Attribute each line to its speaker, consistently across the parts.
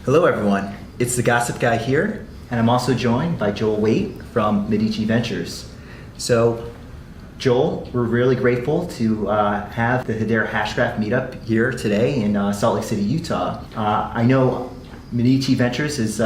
Speaker 1: Hello everyone, it's the Gossip Guy here, and I'm also joined by Joel Waite from Medici Ventures. So Joel, we're really grateful to have the Hedera Hashgraph Meetup here today in Salt Lake City, Utah. I know Medici Ventures has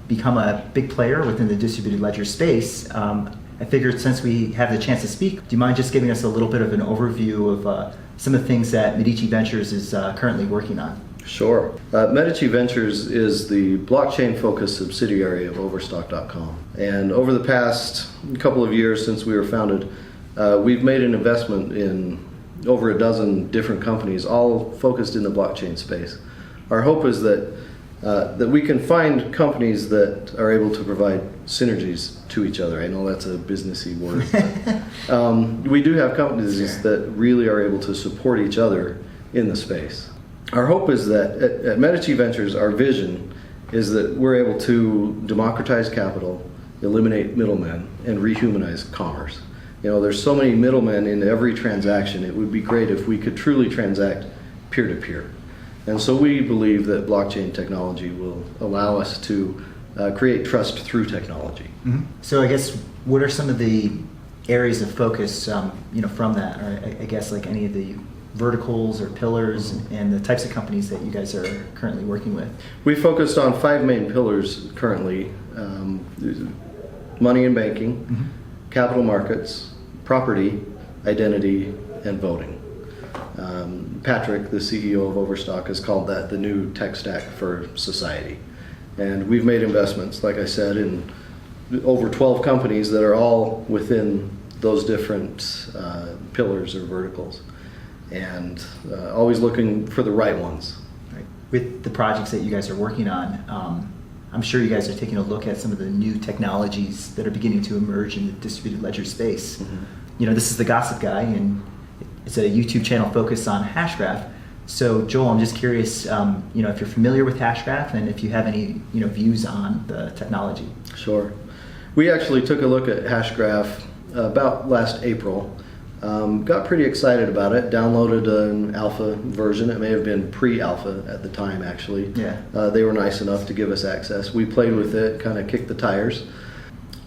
Speaker 1: become a big player within the distributed ledger space. I figured since we have the chance to speak, do you mind just giving us a little bit of an overview of some of the things that Medici Ventures is currently working on?
Speaker 2: Sure. Medici Ventures is the blockchain-focused subsidiary of Overstock.com. And over the past couple of years since we were founded, we've made an investment in over a dozen different companies, all focused in the blockchain space. Our hope is that we can find companies that are able to provide synergies to each other. I know that's a businessy word. But, we do have companies that really are able to support each other in the space. Our hope is that at Medici Ventures, our vision is that we're able to democratize capital, eliminate middlemen, and rehumanize commerce. You know, there's so many middlemen in every transaction. It would be great if we could truly transact peer-to-peer. And so we believe that blockchain technology will allow us to create trust through technology.
Speaker 1: Mm-hmm. So I guess what are some of the areas of focus, from that, or I guess like any of the verticals or pillars and the types of companies that you guys are currently working with?
Speaker 2: We focused on 5 main pillars currently: money and banking, capital markets, property, identity, and voting. Patrick, the CEO of Overstock, has called that the new tech stack for society. And we've made investments, like I said, in over 12 companies that are all within those different pillars or verticals. And always looking for the right ones.
Speaker 1: Right. With the projects that you guys are working on, I'm sure you guys are taking a look at some of the new technologies that are beginning to emerge in the distributed ledger space. Mm-hmm. This is the Gossip Guy, and it's a YouTube channel focused on Hashgraph. So Joel, I'm just curious, if you're familiar with Hashgraph and if you have any, views on the technology.
Speaker 2: Sure. We actually took a look at Hashgraph about last April. Got pretty excited about it, downloaded an alpha version. It may have been pre-alpha at the time, actually.
Speaker 1: Yeah.
Speaker 2: They were nice enough to give us access. We played with it, kind of kicked the tires.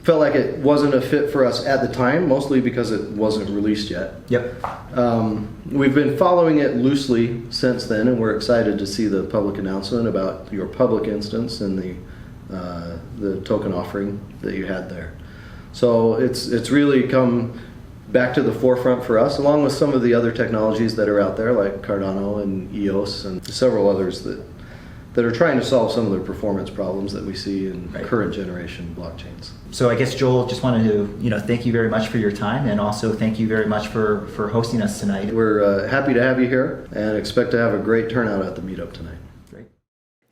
Speaker 2: Felt like it wasn't a fit for us at the time, mostly because it wasn't released yet. Yep. We've been following it loosely since then, and we're excited to see the public announcement about your public instance and the token offering that you had there. So it's really come back to the forefront for us, along with some of the other technologies that are out there, like Cardano and EOS and several others that are trying to solve some of the performance problems that we see in current generation blockchains.
Speaker 1: So I guess, Joel, just wanted to thank you very much for your time, and also thank you very much for hosting us tonight.
Speaker 2: We're happy to have you here and expect to have a great turnout at the meetup tonight.
Speaker 1: Great.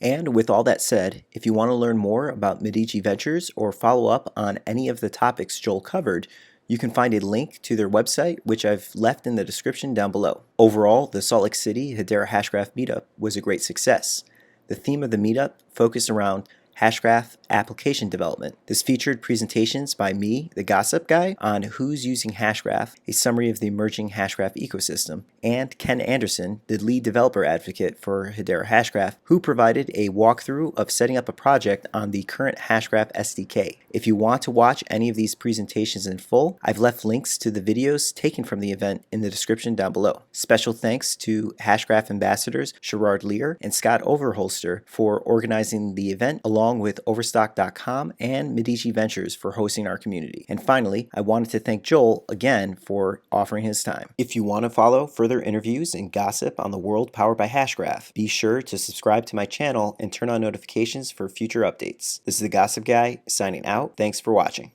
Speaker 3: And with all that said, if you want to learn more about Medici Ventures or follow up on any of the topics Joel covered, you can find a link to their website, which I've left in the description down below. Overall, the Salt Lake City Hedera Hashgraph Meetup was a great success. The theme of the meetup focused around Hashgraph application development. This featured presentations by me, the Gossip Guy, on who's using Hashgraph, a summary of the emerging Hashgraph ecosystem, and Ken Anderson, the lead developer advocate for Hedera Hashgraph, who provided a walkthrough of setting up a project on the current Hashgraph SDK. If you want to watch any of these presentations in full, I've left links to the videos taken from the event in the description down below. Special thanks to Hashgraph ambassadors Sherad Lier and Scott Overholster for organizing the event, along with Overstock.com and Medici Ventures for hosting our community. And finally, I wanted to thank Joel again for offering his time. If you want to follow further interviews and gossip on the world powered by Hashgraph, be sure to subscribe to my channel and turn on notifications for future updates. This is the Gossip Guy signing out. Thanks for watching.